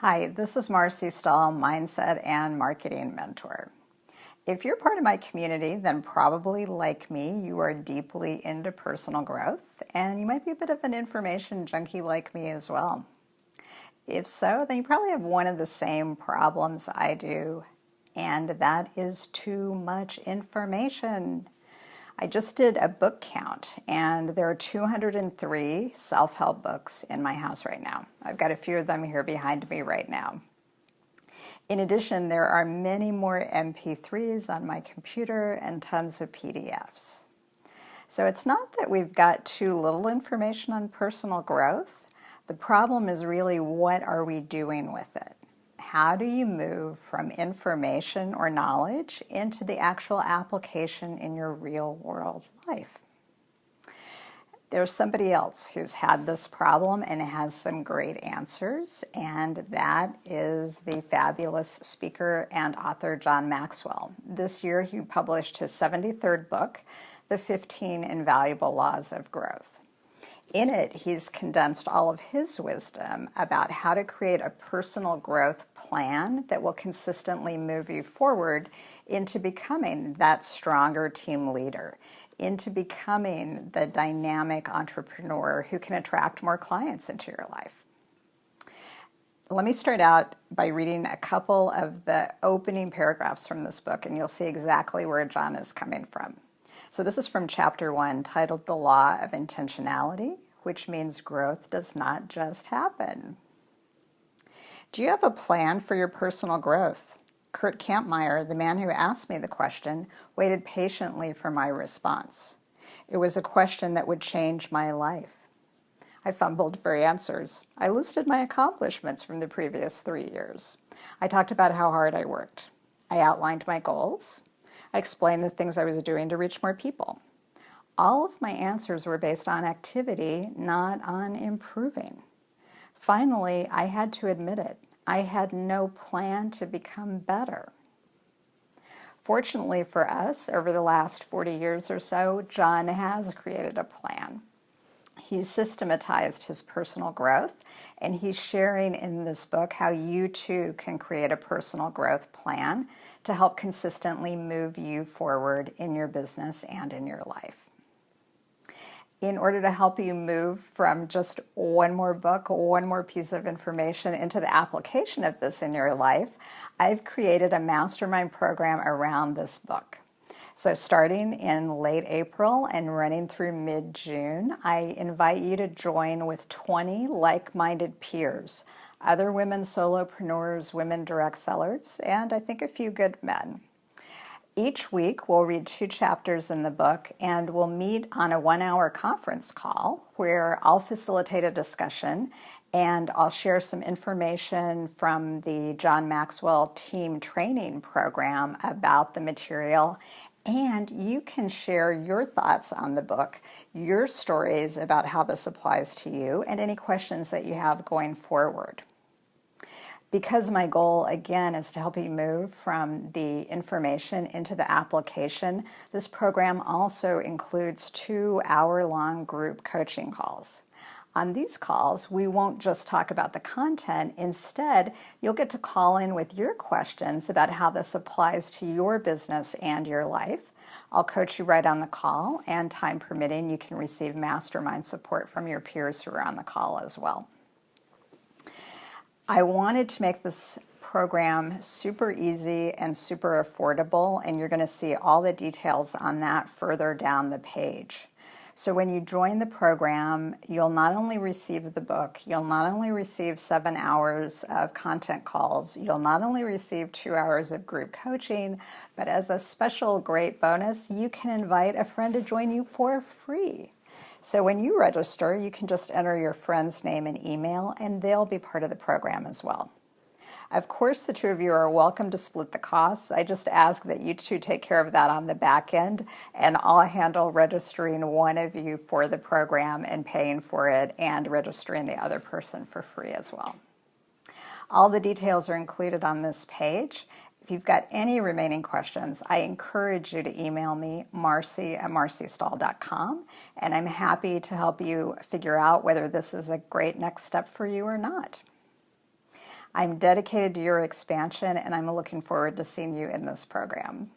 Hi, this is Marcy, Stahl, Mindset and Marketing Mentor. If you're part of my community, then probably like me, you are deeply into personal growth, and you might be a bit of an information junkie like me as well. If so, then you probably have one of the same problems I do, and that is too much information. I just did a book count, and there are 203 self-help books in my house right now. I've got a few of them here behind me right now. In addition, there are many more MP3s on my computer and tons of PDFs. So it's not that we've got too little information on personal growth. The problem is really, what are we doing with it? How do you move from information or knowledge into the actual application in your real world life? There's somebody else who's had this problem and has some great answers, and that is the fabulous speaker and author John Maxwell. This year he published his 73rd book, The 15 Invaluable Laws of Growth. In it, he's condensed all of his wisdom about how to create a personal growth plan that will consistently move you forward into becoming that stronger team leader, into becoming the dynamic entrepreneur who can attract more clients into your life. Let me start out by reading a couple of the opening paragraphs from this book, and you'll see exactly where John is coming from. So this is from chapter 1, titled The Law of Intentionality, which means growth does not just happen. Do you have a plan for your personal growth? Kurt Kampmeyer, the man who asked me the question, waited patiently for my response. It was a question that would change my life. I fumbled for answers. I listed my accomplishments from the previous 3 years. I talked about how hard I worked. I outlined my goals. I explained the things I was doing to reach more people. All of my answers were based on activity, not on improving. Finally, I had to admit it. I had no plan to become better. Fortunately for us, over the last 40 years or so, John has created a plan. He's systematized his personal growth, and he's sharing in this book how you too can create a personal growth plan to help consistently move you forward in your business and in your life. In order to help you move from just one more book, one more piece of information into the application of this in your life, I've created a mastermind program around this book. So starting in late April and running through mid-June, I invite you to join with 20 like-minded peers, other women solopreneurs, women direct sellers, and I think a few good men. Each week, we'll read 2 chapters in the book, and we'll meet on a 1-hour conference call where I'll facilitate a discussion, and I'll share some information from the John Maxwell Team Training program about the material, and you can share your thoughts on the book, your stories about how this applies to you, and any questions that you have going forward. Because my goal, again, is to help you move from the information into the application, this program also includes 2 hour-long group coaching calls. On these calls, we won't just talk about the content. Instead, you'll get to call in with your questions about how this applies to your business and your life. I'll coach you right on the call, and time permitting, you can receive mastermind support from your peers who are on the call as well. I wanted to make this program super easy and super affordable, and you're going to see all the details on that further down the page. So when you join the program, you'll not only receive the book, you'll not only receive 7 hours of content calls, you'll not only receive 2 hours of group coaching, but as a special great bonus, you can invite a friend to join you for free. So when you register, you can just enter your friend's name and email, and they'll be part of the program as well. Of course, the 2 of you are welcome to split the costs. I just ask that you 2 take care of that on the back end, and I'll handle registering one of you for the program and paying for it, and registering the other person for free as well. All the details are included on this page. If you've got any remaining questions, I encourage you to email me, marcy@marcystahl.com, and I'm happy to help you figure out whether this is a great next step for you or not. I'm dedicated to your expansion, and I'm looking forward to seeing you in this program.